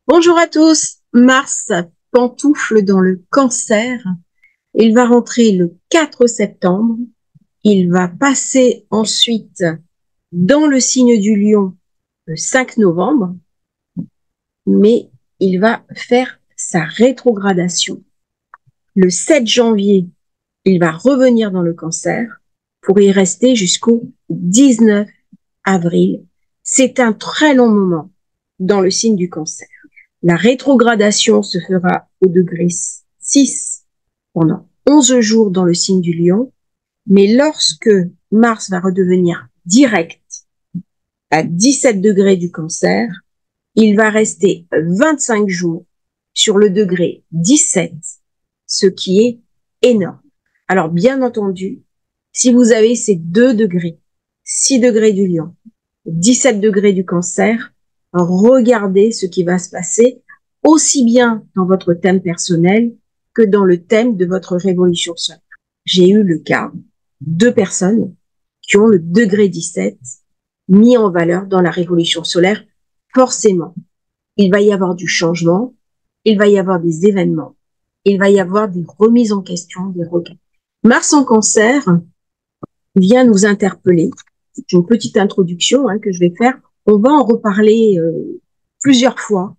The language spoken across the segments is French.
Bonjour à tous. Mars pantoufle dans le Cancer. Il va rentrer le 4 septembre. Il va passer ensuite dans le signe du Lion le 5 novembre, mais il va faire sa rétrogradation. Le 7 janvier, il va revenir dans le Cancer pour y rester jusqu'au 19 avril. C'est un très long moment dans le signe du Cancer. La rétrogradation se fera au degré 6 pendant 11 jours dans le signe du Lion, mais lorsque Mars va redevenir direct à 17 degrés du Cancer, il va rester 25 jours sur le degré 17, ce qui est énorme. Alors bien entendu, si vous avez ces 2 degrés, 6 degrés du Lion, 17 degrés du Cancer, regardez ce qui va se passer aussi bien dans votre thème personnel que dans le thème de votre révolution solaire. J'ai eu le cas de 2 personnes qui ont le degré 17 mis en valeur dans la révolution solaire. Forcément, il va y avoir du changement, il va y avoir des événements, il va y avoir des remises en question, des requêtes. Mars en Cancer vient nous interpeller. C'est une petite introduction que je vais faire. On va en reparler plusieurs fois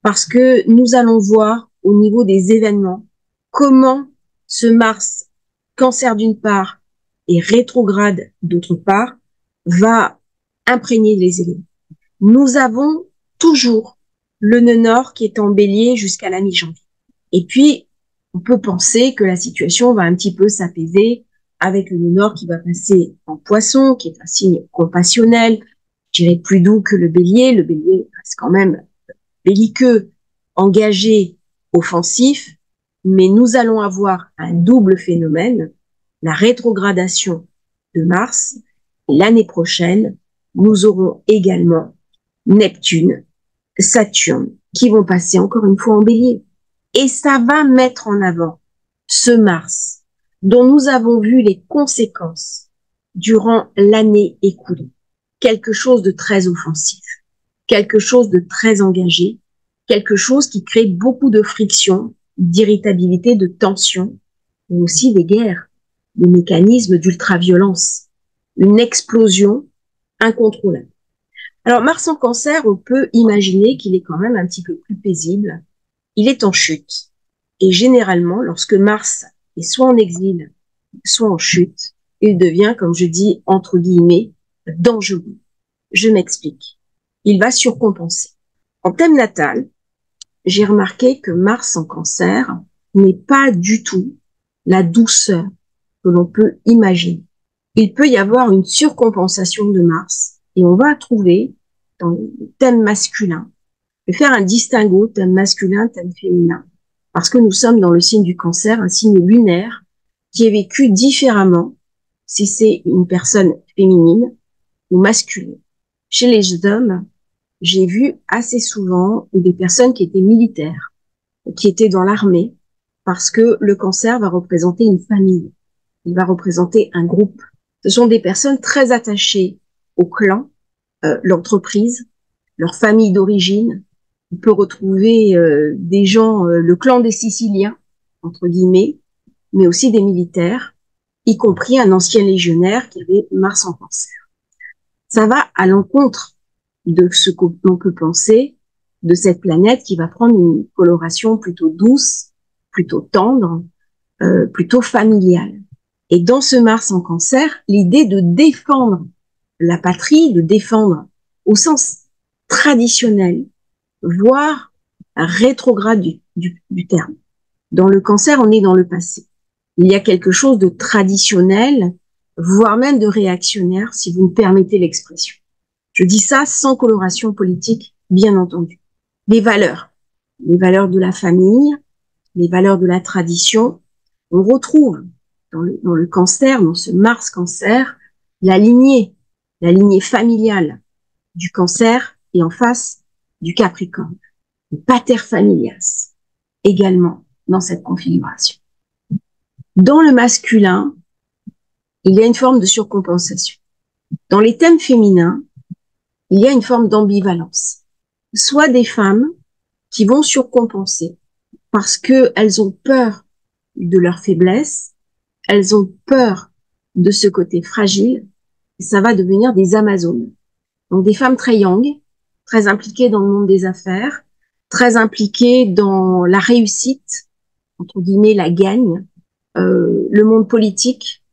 parce que nous allons voir au niveau des événements comment ce Mars Cancer d'une part et rétrograde d'autre part va imprégner les éléments. Nous avons toujours le nœud nord qui est en bélier jusqu'à la mi-janvier. Et puis, on peut penser que la situation va un petit peu s'apaiser avec le nœud nord qui va passer en poisson, qui est un signe compassionnel, je dirais plus doux que le bélier. Le bélier reste quand même belliqueux, engagé, offensif, mais nous allons avoir un double phénomène, la rétrogradation de Mars. L'année prochaine, nous aurons également Neptune, Saturne, qui vont passer encore une fois en bélier. Et ça va mettre en avant ce Mars dont nous avons vu les conséquences durant l'année écoulée. Quelque chose de très offensif, quelque chose de très engagé, quelque chose qui crée beaucoup de friction, d'irritabilité, de tension, mais aussi des guerres, des mécanismes d'ultraviolence, une explosion incontrôlable. Alors Mars en Cancer, on peut imaginer qu'il est quand même un petit peu plus paisible. Il est en chute. Et généralement, lorsque Mars est soit en exil, soit en chute, il devient, comme je dis, entre guillemets, dangereux. Je m'explique. Il va surcompenser. En thème natal, j'ai remarqué que Mars en Cancer n'est pas du tout la douceur que l'on peut imaginer. Il peut y avoir une surcompensation de Mars et on va trouver dans le thème masculin, je vais faire un distinguo, thème masculin, thème féminin, parce que nous sommes dans le signe du Cancer, un signe lunaire qui est vécu différemment si c'est une personne féminine ou masculine. Chez les hommes, j'ai vu assez souvent des personnes qui étaient militaires, qui étaient dans l'armée, parce que le Cancer va représenter une famille, il va représenter un groupe. Ce sont des personnes très attachées au clan, l'entreprise, leur famille d'origine. On peut retrouver des gens, le clan des Siciliens, entre guillemets, mais aussi des militaires, y compris un ancien légionnaire qui avait Mars en Cancer. Ça va à l'encontre de ce que l'on peut penser de cette planète qui va prendre une coloration plutôt douce, plutôt tendre, plutôt familiale. Et dans ce Mars en Cancer, l'idée de défendre la patrie, de défendre au sens traditionnel, voire rétrograde du terme. Dans le Cancer, on est dans le passé. Il y a quelque chose de traditionnel, voire même de réactionnaire, si vous me permettez l'expression. Je dis ça sans coloration politique, bien entendu. Les valeurs de la famille, les valeurs de la tradition. On retrouve dans le Cancer, dans ce Mars Cancer, la lignée familiale du Cancer et en face du Capricorne. Le pater familias, également dans cette configuration. Dans le masculin, il y a une forme de surcompensation. Dans les thèmes féminins, il y a une forme d'ambivalence. Soit des femmes qui vont surcompenser parce qu'elles ont peur de leur faiblesse, elles ont peur de ce côté fragile, et ça va devenir des Amazones. Donc des femmes très young, très impliquées dans le monde des affaires, très impliquées dans la réussite, entre guillemets la gagne, le monde politique,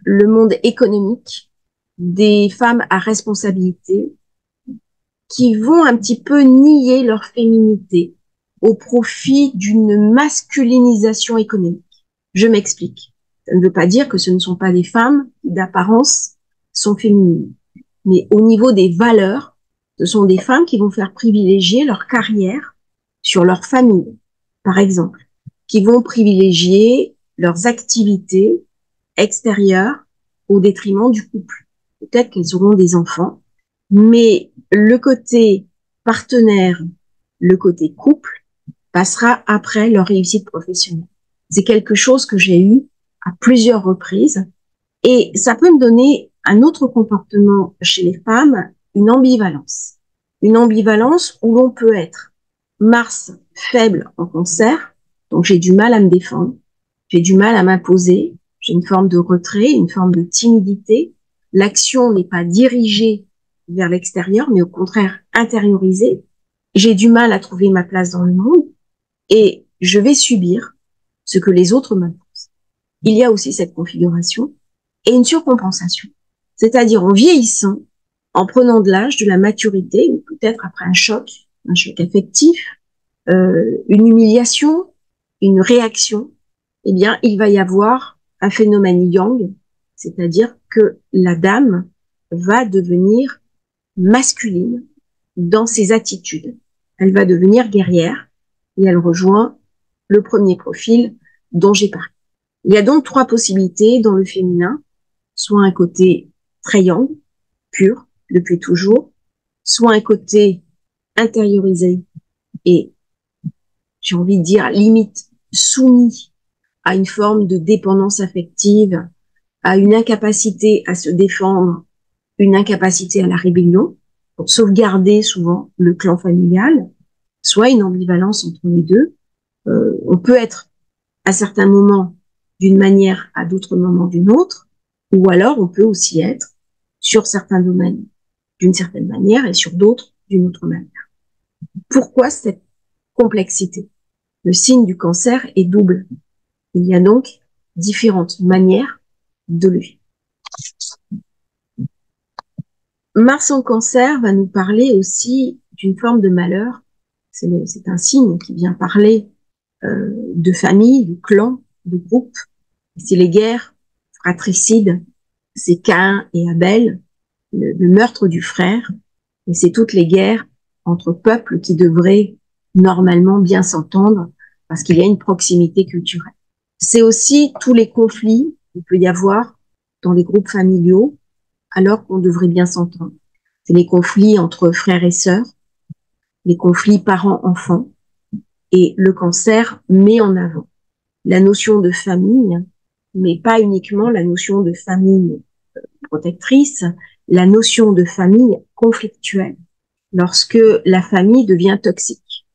le monde économique, des femmes à responsabilité qui vont un petit peu nier leur féminité au profit d'une masculinisation économique. Je m'explique. Ça ne veut pas dire que ce ne sont pas des femmes qui, d'apparence, sont féminines. Mais au niveau des valeurs, ce sont des femmes qui vont faire privilégier leur carrière sur leur famille, par exemple, qui vont privilégier leurs activités extérieures au détriment du couple. Peut-être qu'elles auront des enfants, mais le côté partenaire, le côté couple, passera après leur réussite professionnelle. C'est quelque chose que j'ai eu à plusieurs reprises et ça peut me donner un autre comportement chez les femmes, une ambivalence. Une ambivalence où l'on peut être Mars faible en Cancer, donc j'ai du mal à me défendre, j'ai du mal à m'imposer, j'ai une forme de retrait, une forme de timidité. L'action n'est pas dirigée vers l'extérieur, mais au contraire intériorisée. J'ai du mal à trouver ma place dans le monde et je vais subir ce que les autres m'imposent. Il y a aussi cette configuration et une surcompensation. C'est-à-dire en vieillissant, en prenant de l'âge, de la maturité, ou peut-être après un choc affectif, une humiliation, une réaction, eh bien, il va y avoir un phénomène yang, c'est-à-dire que la dame va devenir masculine dans ses attitudes. Elle va devenir guerrière et elle rejoint le premier profil dont j'ai parlé. Il y a donc trois possibilités dans le féminin, soit un côté très yang, pur, depuis toujours, soit un côté intériorisé et, j'ai envie de dire, limite soumis à une forme de dépendance affective, à une incapacité à se défendre, une incapacité à la rébellion, pour sauvegarder souvent le clan familial, soit une ambivalence entre les deux. On peut être à certains moments d'une manière, à d'autres moments d'une autre, ou alors on peut aussi être sur certains domaines d'une certaine manière et sur d'autres d'une autre manière. Pourquoi cette complexité? Le signe du Cancer est double. Il y a donc différentes manières de le vivre. Mars en Cancer va nous parler aussi d'une forme de malheur. C'est un signe qui vient parler de famille, de clan, de groupe. C'est les guerres fratricides, c'est Caïn et Abel, le meurtre du frère, et c'est toutes les guerres entre peuples qui devraient normalement bien s'entendre parce qu'il y a une proximité culturelle. C'est aussi tous les conflits qu'il peut y avoir dans les groupes familiaux alors qu'on devrait bien s'entendre. C'est les conflits entre frères et sœurs, les conflits parents-enfants, et le Cancer met en avant la notion de famille, mais pas uniquement la notion de famille protectrice, la notion de famille conflictuelle, lorsque la famille devient toxique.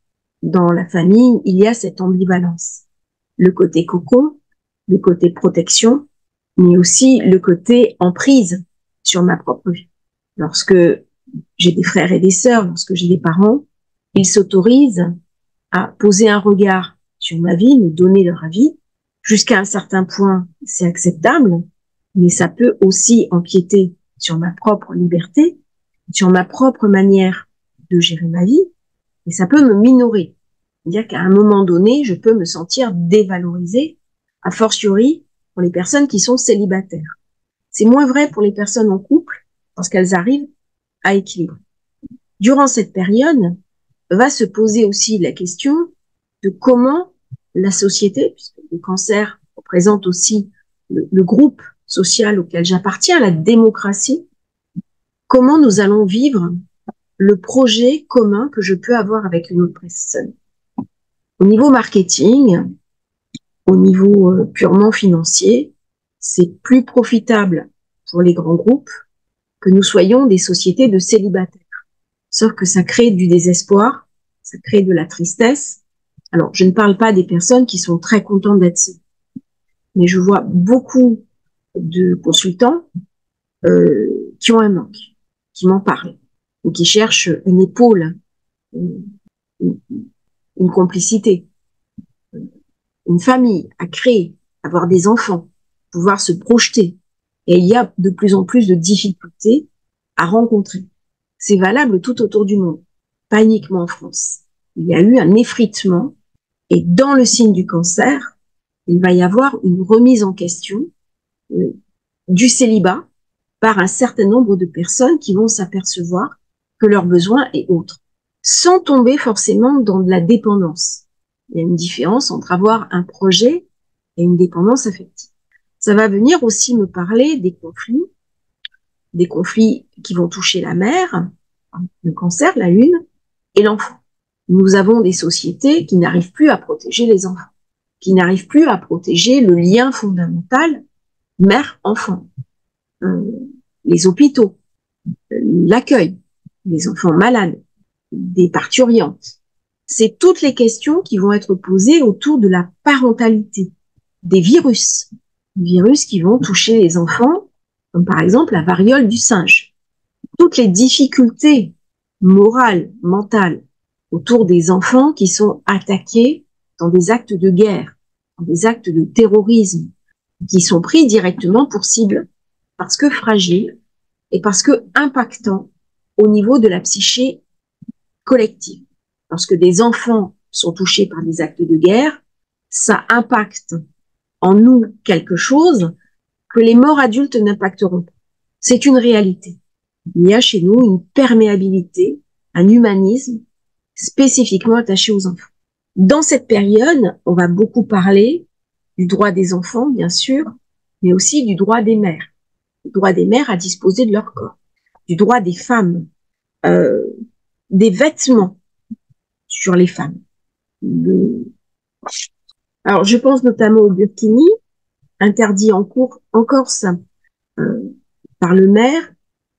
Dans la famille, il y a cette ambivalence. Le côté cocon, le côté protection, mais aussi le côté emprise sur ma propre vie. Lorsque j'ai des frères et des sœurs, lorsque j'ai des parents, ils s'autorisent à poser un regard sur ma vie, me donner leur avis. Jusqu'à un certain point, c'est acceptable, mais ça peut aussi empiéter sur ma propre liberté, sur ma propre manière de gérer ma vie, et ça peut me minorer. C'est-à-dire qu'à un moment donné, je peux me sentir dévalorisée, a fortiori pour les personnes qui sont célibataires. C'est moins vrai pour les personnes en couple, parce qu'elles arrivent à équilibrer. Durant cette période, va se poser aussi la question de comment la société, puisque le Cancer représente aussi le groupe social auquel j'appartiens, la démocratie, comment nous allons vivre le projet commun que je peux avoir avec une autre personne. Au niveau marketing, au niveau purement financier, c'est plus profitable pour les grands groupes que nous soyons des sociétés de célibataires. Sauf que ça crée du désespoir, ça crée de la tristesse. Alors, je ne parle pas des personnes qui sont très contentes d'être seules, mais je vois beaucoup de consultants qui ont un manque, qui m'en parlent, ou qui cherchent une épaule, une, une complicité, une famille à créer, avoir des enfants, pouvoir se projeter. Et il y a de plus en plus de difficultés à rencontrer. C'est valable tout autour du monde, pas uniquement en France. Il y a eu un effritement et dans le signe du cancer, il va y avoir une remise en question du célibat par un certain nombre de personnes qui vont s'apercevoir que leurs besoins est autre, sans tomber forcément dans de la dépendance. Il y a une différence entre avoir un projet et une dépendance affective. Ça va venir aussi me parler des conflits qui vont toucher la mère, le cancer, la lune, et l'enfant. Nous avons des sociétés qui n'arrivent plus à protéger les enfants, qui n'arrivent plus à protéger le lien fondamental mère-enfant. Les hôpitaux, l'accueil, les enfants malades, des parturientes. C'est toutes les questions qui vont être posées autour de la parentalité, des virus qui vont toucher les enfants, comme par exemple la variole du singe. Toutes les difficultés morales, mentales, autour des enfants qui sont attaqués dans des actes de guerre, dans des actes de terrorisme, qui sont pris directement pour cible, parce que fragiles et parce que impactants au niveau de la psyché collective. Lorsque des enfants sont touchés par des actes de guerre, ça impacte en nous quelque chose que les morts adultes n'impacteront pas. C'est une réalité. Il y a chez nous une perméabilité, un humanisme spécifiquement attaché aux enfants. Dans cette période, on va beaucoup parler du droit des enfants, bien sûr, mais aussi du droit des mères. Le droit des mères à disposer de leur corps, du droit des femmes, des vêtements sur les femmes. Alors, je pense notamment au burkini, interdit en Corse par le maire,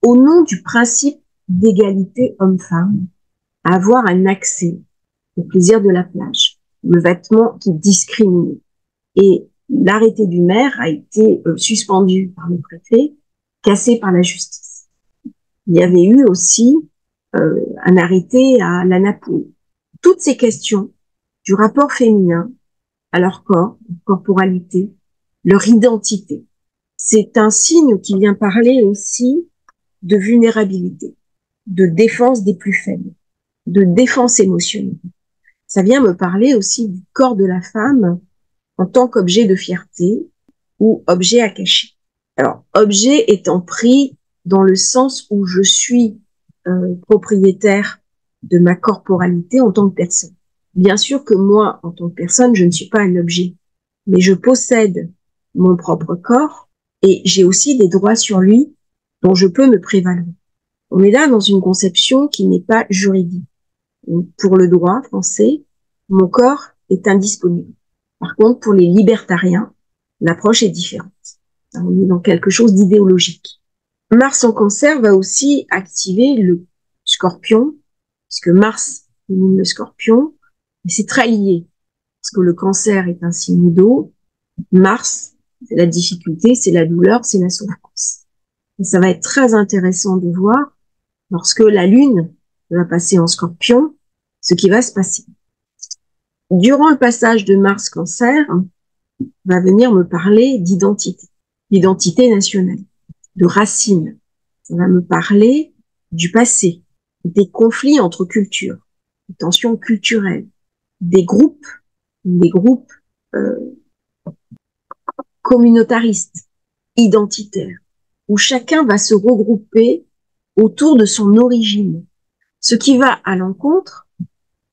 au nom du principe d'égalité homme-femme, à avoir un accès au plaisir de la plage, le vêtement qui discrimine. Et l'arrêté du maire a été suspendu par le préfet, cassé par la justice. Il y avait eu aussi un arrêté à l'Anapoule. Toutes ces questions du rapport féminin à leur corps, leur corporalité, leur identité, c'est un signe qui vient parler aussi de vulnérabilité, de défense des plus faibles, de défense émotionnelle. Ça vient me parler aussi du corps de la femme en tant qu'objet de fierté ou objet à cacher. Alors, objet étant pris dans le sens où je suis propriétaire de ma corporalité en tant que personne. Bien sûr que moi, en tant que personne, je ne suis pas un objet, mais je possède mon propre corps et j'ai aussi des droits sur lui dont je peux me prévaloir. On est là dans une conception qui n'est pas juridique. Donc, pour le droit français, mon corps est indisponible. Par contre, pour les libertariens, l'approche est différente. On est dans quelque chose d'idéologique. Mars en cancer va aussi activer le scorpion, puisque Mars illumine le scorpion, et c'est très lié, parce que le cancer est un signe d'eau, Mars, c'est la difficulté, c'est la douleur, c'est la souffrance. Et ça va être très intéressant de voir, lorsque la Lune va passer en scorpion, ce qui va se passer. Durant le passage de Mars cancer, va venir me parler d'identité nationale, de racines. Ça va me parler du passé, des conflits entre cultures, des tensions culturelles, des groupes communautaristes, identitaires, où chacun va se regrouper autour de son origine, ce qui va à l'encontre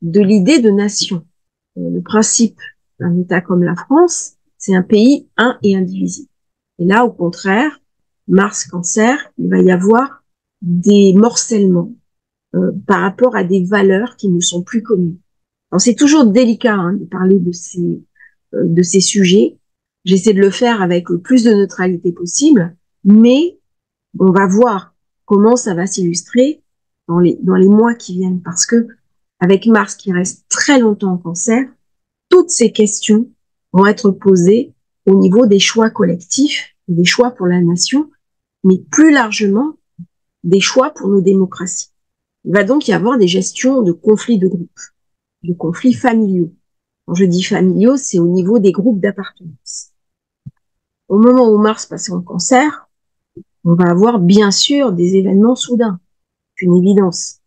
de l'idée de nation. Le principe d'un État comme la France, c'est un pays un et indivisible. Et là, au contraire, Mars Cancer, il va y avoir des morcellements par rapport à des valeurs qui ne sont plus communes. Alors, c'est toujours délicat de parler de ces sujets. J'essaie de le faire avec le plus de neutralité possible, mais on va voir comment ça va s'illustrer dans les mois qui viennent, parce que avec Mars qui reste très longtemps en Cancer, toutes ces questions vont être posées au niveau des choix collectifs, des choix pour la nation, mais plus largement des choix pour nos démocraties. Il va donc y avoir des gestions de conflits de groupe, de conflits familiaux. Quand je dis familiaux, c'est au niveau des groupes d'appartenance. Au moment où Mars passe en Cancer, on va avoir bien sûr des événements soudains, une évidence,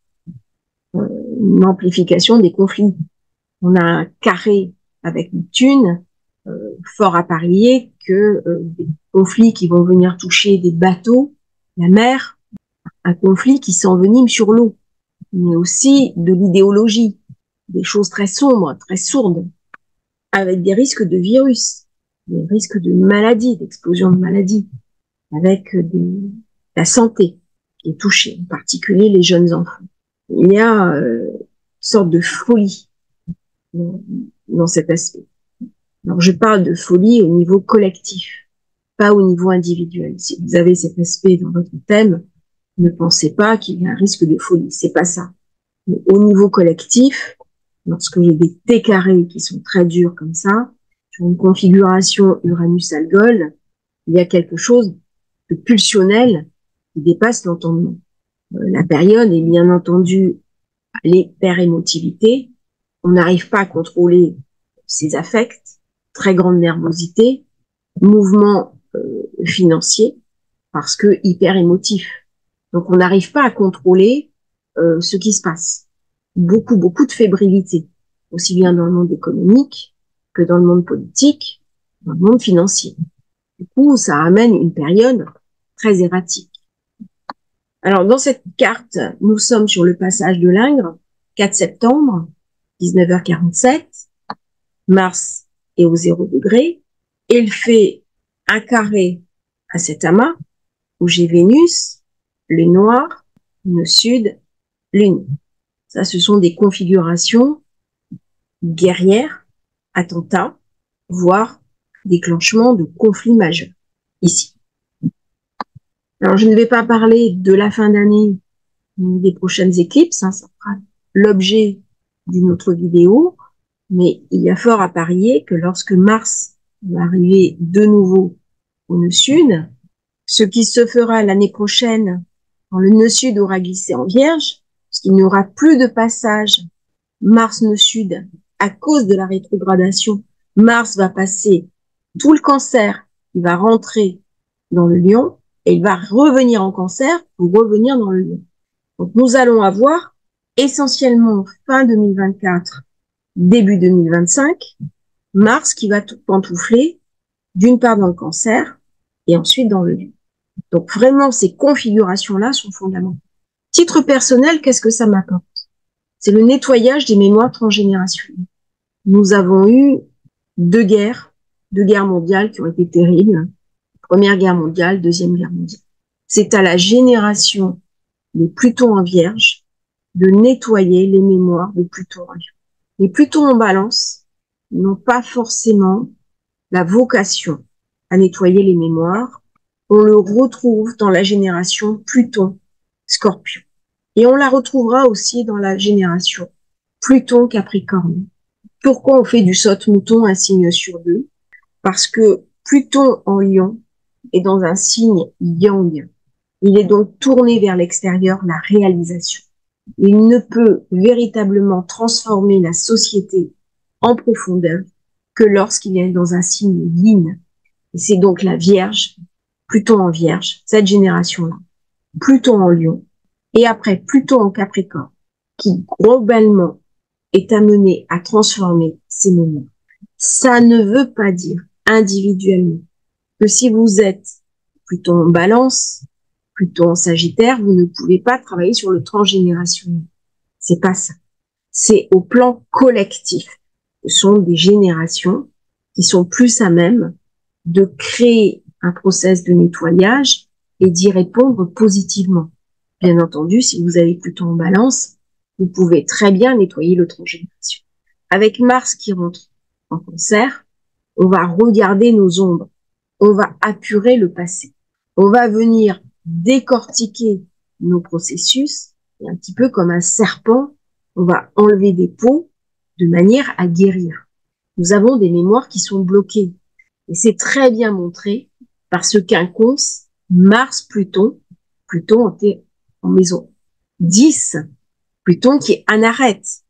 une amplification des conflits. On a un carré avec Neptune, fort à parier que des conflits qui vont venir toucher des bateaux, la mer, un conflit qui s'envenime sur l'eau, mais aussi de l'idéologie, des choses très sombres, très sourdes, avec des risques de virus, des risques de maladies, d'explosion de maladies, avec la santé qui est touchée, en particulier les jeunes enfants. Il y a une sorte de folie dans cet aspect. Alors, je parle de folie au niveau collectif, pas au niveau individuel. Si vous avez cet aspect dans votre thème, ne pensez pas qu'il y a un risque de folie. C'est pas ça. Mais au niveau collectif, lorsque j'ai des T carrés qui sont très durs comme ça, sur une configuration Uranus-Algol, il y a quelque chose de pulsionnel qui dépasse l'entendement. La période est bien entendu l'hyperémotivité. On n'arrive pas à contrôler ses affects, très grande nervosité, mouvement financier, parce que hyper émotif. Donc on n'arrive pas à contrôler ce qui se passe. Beaucoup de fébrilité, aussi bien dans le monde économique que dans le monde politique, dans le monde financier. Du coup, ça amène une période très erratique. Alors, dans cette carte, nous sommes sur le passage de l'Ingre, 4 septembre, 19h47. Mars est au 0 degré. Et il fait un carré à cet amas où j'ai Vénus, Lune noire, Nœud sud, Lune. Ça, ce sont des configurations guerrières, attentats, voire déclenchement de conflits majeurs, ici. Alors, je ne vais pas parler de la fin d'année des prochaines éclipses, hein, ça sera l'objet d'une autre vidéo, mais il y a fort à parier que lorsque Mars va arriver de nouveau au nœud sud, ce qui se fera l'année prochaine quand le nœud sud aura glissé en Vierge, parce qu'il n'y aura plus de passage Mars-nœud sud à cause de la rétrogradation. Mars va passer tout le Cancer, il va rentrer dans le Lion et il va revenir en Cancer pour revenir dans le Lion. Donc nous allons avoir essentiellement fin 2024, début 2025, Mars qui va tout pantoufler, d'une part dans le Cancer et ensuite dans le Lion. Donc vraiment, ces configurations-là sont fondamentales. Titre personnel, qu'est-ce que ça m'apporte? C'est le nettoyage des mémoires transgénérationnelles. Nous avons eu deux guerres mondiales qui ont été terribles. Première guerre mondiale, deuxième guerre mondiale. C'est à la génération de Pluton en Vierge de nettoyer les mémoires de Pluton en Lion. Les Plutons en Balance n'ont pas forcément la vocation à nettoyer les mémoires. On le retrouve dans la génération Pluton Scorpion. Et on la retrouvera aussi dans la génération Pluton Capricorne. Pourquoi on fait du saute-mouton un signe sur deux? Parce que Pluton en Lion est dans un signe Yang. Il est donc tourné vers l'extérieur, la réalisation. Il ne peut véritablement transformer la société en profondeur que lorsqu'il est dans un signe Yin. Et c'est donc la Vierge, Pluton en Vierge, cette génération-là, Pluton en Lion, et après Pluton en Capricorne, qui globalement est amené à transformer ces moments. Ça ne veut pas dire individuellement que si vous êtes Pluton en Balance, Pluton en Sagittaire, vous ne pouvez pas travailler sur le transgénérationnel. C'est pas ça. C'est au plan collectif. Ce sont des générations qui sont plus à même de créer un process de nettoyage et d'y répondre positivement. Bien entendu, si vous avez Pluton en Balance, vous pouvez très bien nettoyer le transgénération. Avec Mars qui rentre en Cancer, on va regarder nos ombres, on va apurer le passé, on va venir décortiquer nos processus, un petit peu comme un serpent On va enlever des peaux de manière à guérir. Nous avons des mémoires qui sont bloquées. Et c'est très bien montré par ce quinconce Mars-Pluton. Pluton était en maison 10. Pluton qui est anarète,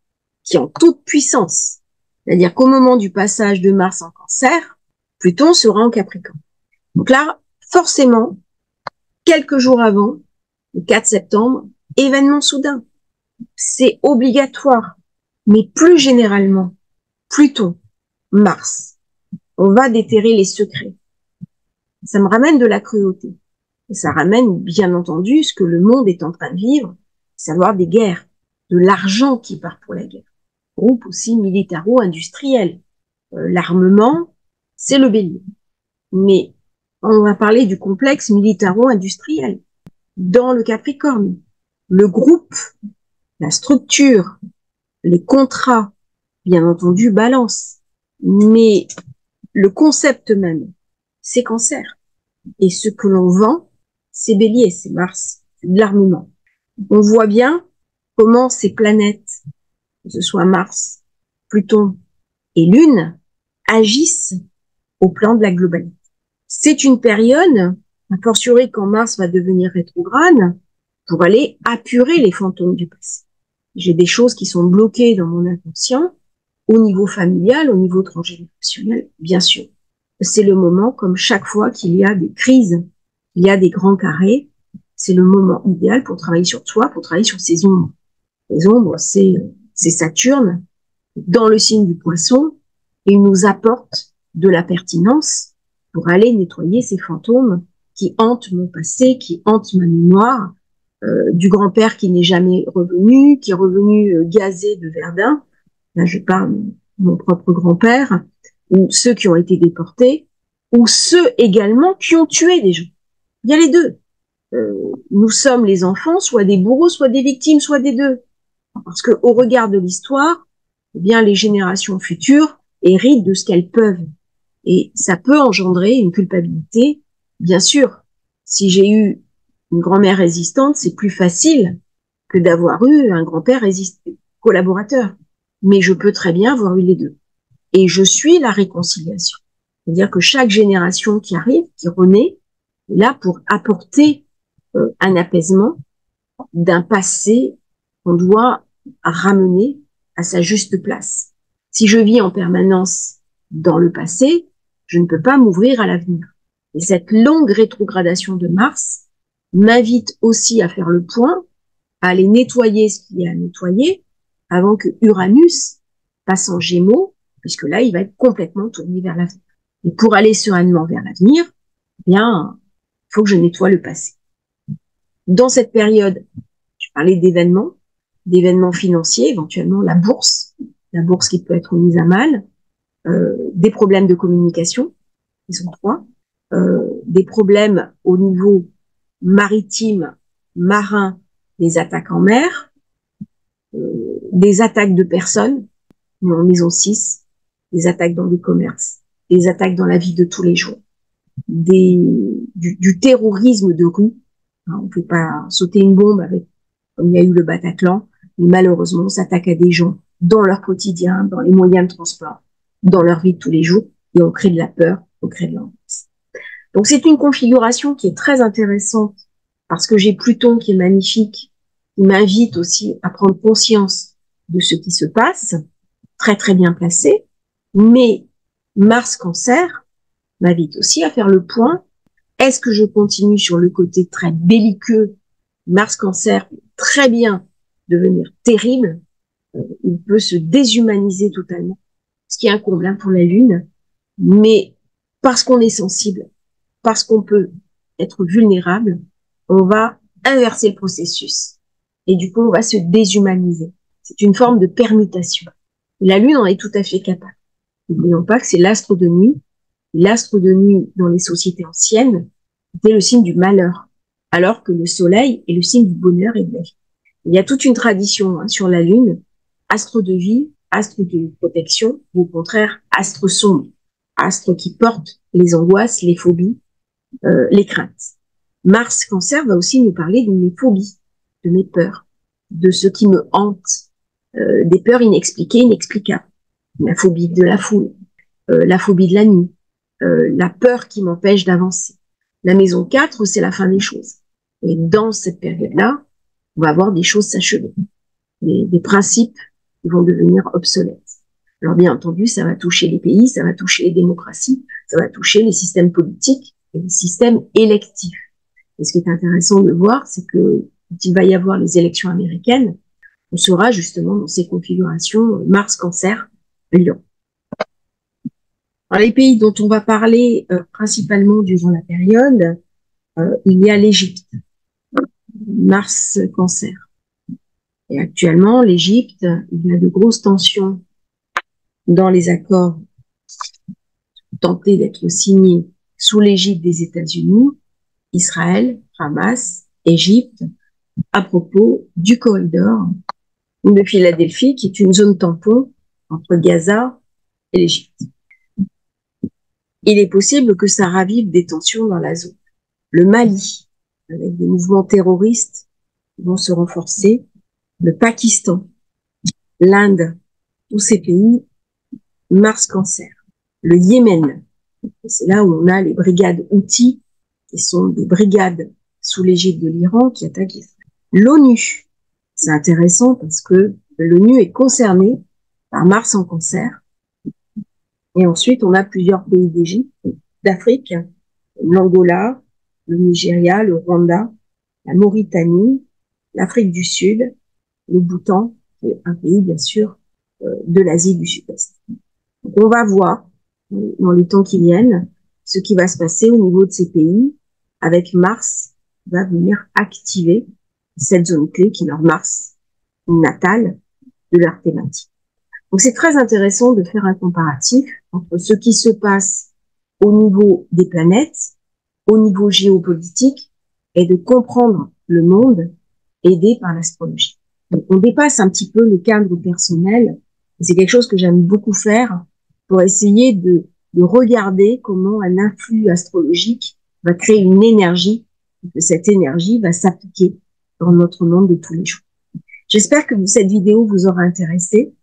qui est en toute puissance. C'est-à-dire qu'au moment du passage de Mars en Cancer, Pluton sera en Capricorne. Donc là, forcément, quelques jours avant, le 4 septembre, événement soudain. C'est obligatoire. Mais plus généralement, Pluton, Mars, on va déterrer les secrets. Ça me ramène de la cruauté. Et ça ramène, bien entendu, ce que le monde est en train de vivre, savoir des guerres, de l'argent qui part pour la guerre. Groupe aussi militaro-industriel. L'armement, c'est le bélier. Mais on va parler du complexe militaro-industriel. Dans le Capricorne, le groupe, la structure, les contrats, bien entendu, balance. Mais le concept même, c'est Cancer. Et ce que l'on vend, c'est Bélier, c'est Mars, c'est de l'armement. On voit bien comment ces planètes, que ce soit Mars, Pluton et Lune, agissent au plan de la globalité. C'est une période, a fortiori quand Mars va devenir rétrograde, pour aller apurer les fantômes du passé. J'ai des choses qui sont bloquées dans mon inconscient, au niveau familial, au niveau transgénérationnel, bien sûr. C'est le moment, comme chaque fois qu'il y a des crises, il y a des grands carrés, c'est le moment idéal pour travailler sur soi, pour travailler sur ses ombres. Les ombres, c'est Saturne, dans le signe du Poisson, et il nous apporte de la pertinence pour aller nettoyer ces fantômes qui hantent mon passé, qui hantent ma mémoire, du grand-père qui n'est jamais revenu, qui est revenu gazé de Verdun. Là, je parle de mon propre grand-père, ou ceux qui ont été déportés, ou ceux également qui ont tué des gens. Il y a les deux. Nous sommes les enfants, soit des bourreaux, soit des victimes, soit des deux. Parce que au regard de l'histoire, eh bien, les générations futures héritent de ce qu'elles peuvent. Et ça peut engendrer une culpabilité. Bien sûr, si j'ai eu une grand-mère résistante, c'est plus facile que d'avoir eu un grand-père collaborateur. Mais je peux très bien avoir eu les deux. Et je suis la réconciliation. C'est-à-dire que chaque génération qui arrive, qui renaît, est là pour apporter un apaisement d'un passé qu'on doit ramener à sa juste place. Si je vis en permanence dans le passé, je ne peux pas m'ouvrir à l'avenir. Et cette longue rétrogradation de Mars m'invite aussi à faire le point, à aller nettoyer ce qu'il y a à nettoyer, avant que Uranus passe en Gémeaux, puisque là, il va être complètement tourné vers l'avenir. Et pour aller sereinement vers l'avenir, eh bien, il faut que je nettoie le passé. Dans cette période, je parlais d'événements financiers, éventuellement la bourse qui peut être mise à mal, des problèmes de communication, ils sont trois, des problèmes au niveau maritime, marin, des attaques en mer, des attaques de personnes, mais en maison 6, des attaques dans les commerces, des attaques dans la vie de tous les jours, du terrorisme de rue. On ne peut pas sauter une bombe comme il y a eu le Bataclan, mais malheureusement, on s'attaque à des gens dans leur quotidien, dans les moyens de transport, dans leur vie de tous les jours, et on crée de la peur, on crée de l'angoisse. Donc c'est une configuration qui est très intéressante, parce que j'ai Pluton qui est magnifique, qui m'invite aussi à prendre conscience de ce qui se passe, très très bien placé, mais Mars Cancer m'invite aussi à faire le point. Est-ce que je continue sur le côté très belliqueux? Mars Cancer peut très bien devenir terrible, il peut se déshumaniser totalement, ce qui est un comble pour la Lune, mais parce qu'on est sensible, parce qu'on peut être vulnérable, on va inverser le processus. Et du coup, on va se déshumaniser. C'est une forme de permutation. La Lune en est tout à fait capable. N'oublions pas que c'est l'astre de nuit. L'astre de nuit, dans les sociétés anciennes, était le signe du malheur, alors que le Soleil est le signe du bonheur et de la vie. Il y a toute une tradition sur la Lune, astre de vie, astre de protection, ou au contraire, astre sombre, astre qui porte les angoisses, les phobies, les craintes. Mars Cancer va aussi nous parler de mes phobies, de mes peurs, de ce qui me hante, des peurs inexpliquées, inexplicables. La phobie de la foule, la phobie de la nuit, la peur qui m'empêche d'avancer. La maison 4, c'est la fin des choses. Et dans cette période-là, on va avoir des choses s'achever, des principes qui vont devenir obsolètes. Alors bien entendu, ça va toucher les pays, ça va toucher les démocraties, ça va toucher les systèmes politiques et les systèmes électifs. Et ce qui est intéressant de voir, c'est que quand il va y avoir les élections américaines, on sera justement dans ces configurations Mars, Cancer, Lion. Alors, les pays dont on va parler principalement durant la période, il y a l'Égypte, Mars, Cancer. Et actuellement, l'Égypte, il y a de grosses tensions dans les accords tentés d'être signés sous l'égide des États-Unis, Israël, Hamas, Égypte, à propos du corridor de Philadelphie, qui est une zone tampon entre Gaza et l'Égypte. Il est possible que ça ravive des tensions dans la zone. Le Mali, avec des mouvements terroristes qui vont se renforcer, le Pakistan, l'Inde, tous ces pays, Mars Cancer. Le Yémen, c'est là où on a les brigades Houthis, qui sont des brigades sous l'égide de l'Iran qui attaquent Israël. L'ONU, c'est intéressant parce que l'ONU est concernée par Mars en Cancer. Et ensuite, on a plusieurs pays d'Afrique, l'Angola, le Nigeria, le Rwanda, la Mauritanie, l'Afrique du Sud, le Bhoutan, et un pays, bien sûr, de l'Asie du Sud-Est. Donc, on va voir, dans les temps qui viennent, ce qui va se passer au niveau de ces pays, avec Mars, qui va venir activer cette zone clé qui est leur Mars natal de leur thématique. Donc, c'est très intéressant de faire un comparatif entre ce qui se passe au niveau des planètes, au niveau géopolitique, et de comprendre le monde aidé par l'astrologie. Donc, on dépasse un petit peu le cadre personnel. C'est quelque chose que j'aime beaucoup faire pour essayer de regarder comment un influx astrologique va créer une énergie, et que cette énergie va s'appliquer dans notre monde de tous les jours. J'espère que cette vidéo vous aura intéressé.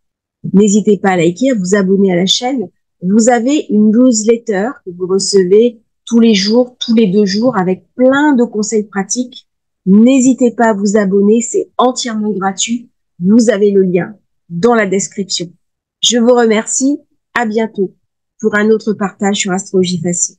N'hésitez pas à liker, à vous abonner à la chaîne. Vous avez une newsletter que vous recevez tous les jours, tous les 2 jours, avec plein de conseils pratiques. N'hésitez pas à vous abonner, c'est entièrement gratuit. Vous avez le lien dans la description. Je vous remercie, à bientôt pour un autre partage sur Astrologie Facile.